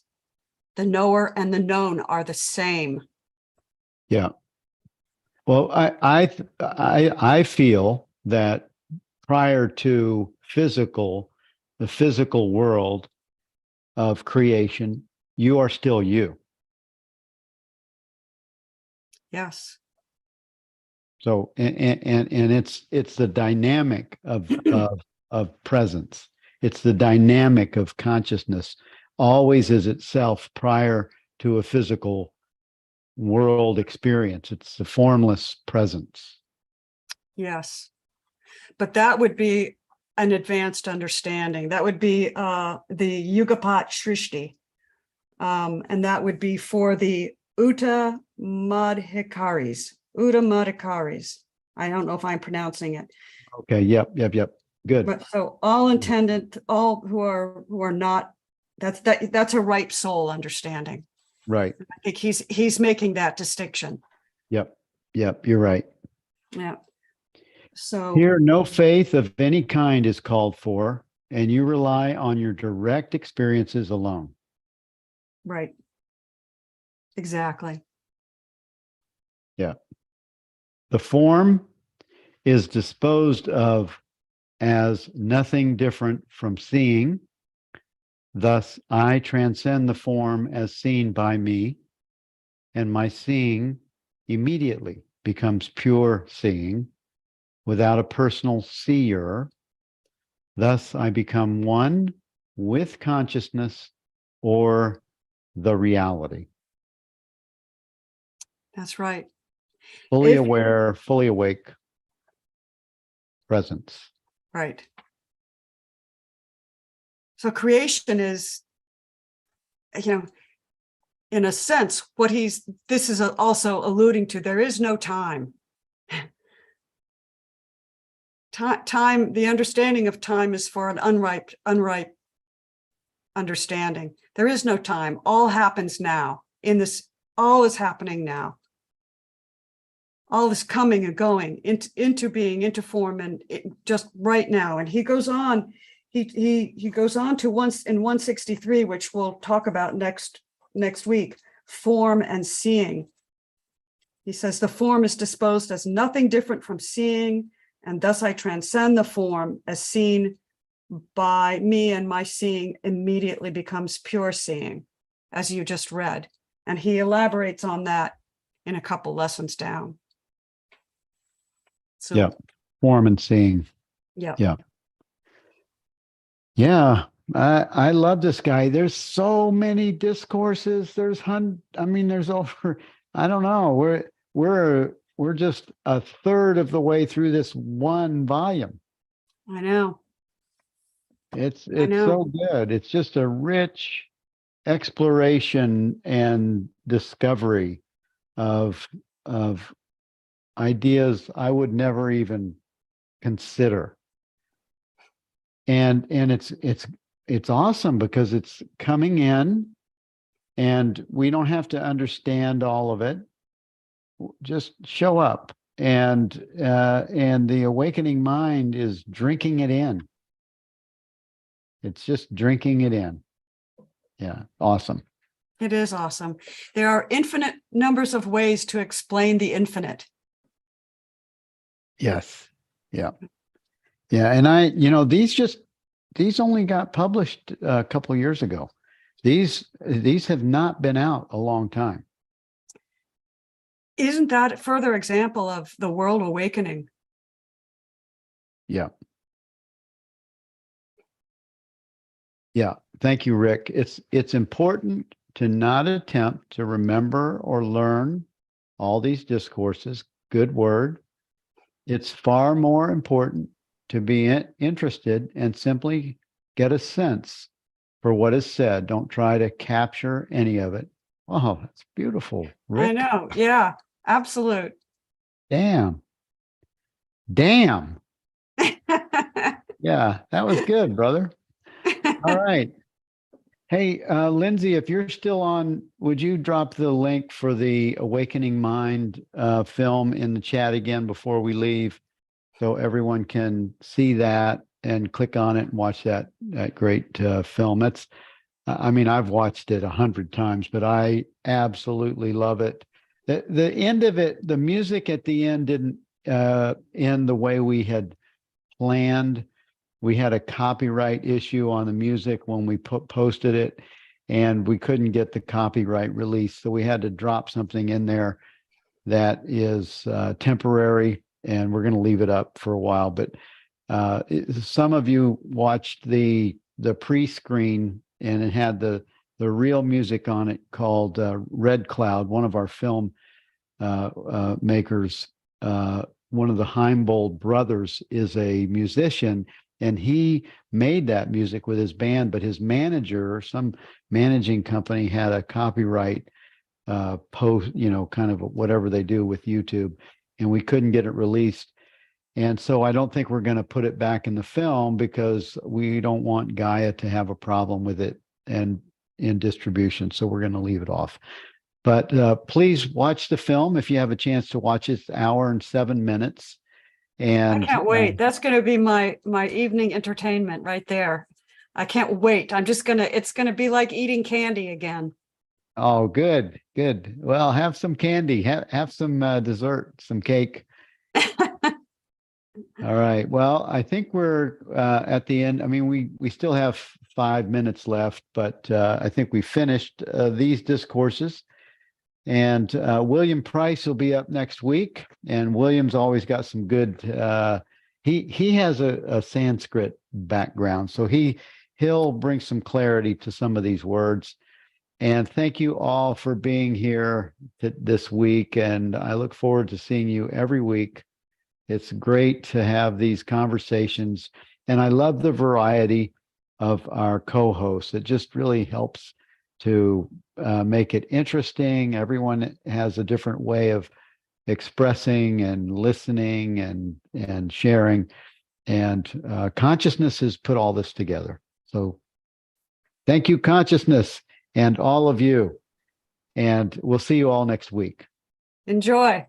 The knower and the known are the same. Yeah. Well, I feel that prior to the physical world of creation, you are still you. Yes. So, and it's the dynamic of presence. It's the dynamic of consciousness, always is itself prior to a physical world experience. It's the formless presence. Yes. But that would be an advanced understanding. That would be the Yugapat Shrishti. And that would be for the Uta Madhikaris. I don't know if I'm pronouncing it. Okay. Yep. Good. But so all intended, all who are not, that's a ripe soul understanding. Right. I think he's making that distinction. Yep. You're right. Yeah. So Here, no faith of any kind is called for, and you rely on your direct experiences alone. right. Exactly. Yeah. The form is disposed of as nothing different from seeing. Thus, I transcend the form as seen by me, and my seeing immediately becomes pure seeing without a personal seer. Thus, I become one with consciousness or the reality. That's right. Fully aware, fully awake presence. Right. So creation is, in a sense, this is also alluding to, there is no time. Time, the understanding of time is for an unripe understanding. There is no time. All happens now. All is happening now. all this coming and going into being, into form, and just right now. And he goes on, he goes on to once in 163, which we'll talk about next week, form and seeing. He says the form is disposed as nothing different from seeing, and thus I transcend the form as seen by me, and my seeing immediately becomes pure seeing, as you just read. And he elaborates on that in a couple lessons down. So, Yeah. Form and seeing. yeah. Yeah. Yeah. I love this guy. There's so many discourses. There's there's over, I don't know. We're just a third of the way through this one volume. I know. It's I know. so good. It's just a rich exploration and discovery of ideas I would never even consider. And it's awesome because it's coming in and we don't have to understand all of it. Just show up, and the awakening mind is drinking it in. It's just drinking it in. Yeah, awesome. It is awesome. There are infinite numbers of ways to explain the infinite. Yes. Yeah. Yeah. And these only got published a couple of years ago. These have not been out a long time. Isn't that a further example of the world awakening? Yeah. Yeah. Thank you, Rick. It's important to not attempt to remember or learn all these discourses. Good word. It's far more important to be interested and simply get a sense for what is said. Don't try to capture any of it. Oh, that's beautiful, Rick. I know. Yeah, absolute. Damn. Yeah, that was good, brother. All right. Hey, Lindsay, if you're still on, would you drop the link for the Awakening Mind film in the chat again before we leave, so everyone can see that and click on it and watch that great film? I've watched it 100 times, but I absolutely love it. The end of it, the music at the end didn't end the way we had planned. We had a copyright issue on the music when we posted it, and we couldn't get the copyright release. So we had to drop something in there that is temporary, and we're going to leave it up for a while. But some of you watched the pre-screen, and it had the real music on it called Red Cloud. One of our film makers, one of the Haible brothers, is a musician, and he made that music with his band, but his manager or some managing company had a copyright post, kind of whatever they do with YouTube, and we couldn't get it released. And so I don't think we're going to put it back in the film because we don't want Gaia to have a problem with it and in distribution. So we're going to leave it off. But please watch the film if you have a chance to watch it. It's an hour and 7 minutes. And I can't wait. That's going to be my evening entertainment right there. I can't wait. It's going to be like eating candy again. Oh, good. Well, have some candy, have some dessert, some cake. All right. Well, I think we're at the end. We still have 5 minutes left, but I think we finished these discourses. And William Price will be up next week. And William's always got some good. He has a Sanskrit background, so he'll bring some clarity to some of these words. And thank you all for being here this week. And I look forward to seeing you every week. It's great to have these conversations. And I love the variety of our co-hosts. It just really helps to make it interesting. Everyone has a different way of expressing and listening and sharing. And consciousness has put all this together. So thank you, consciousness, and all of you. And we'll see you all next week. Enjoy.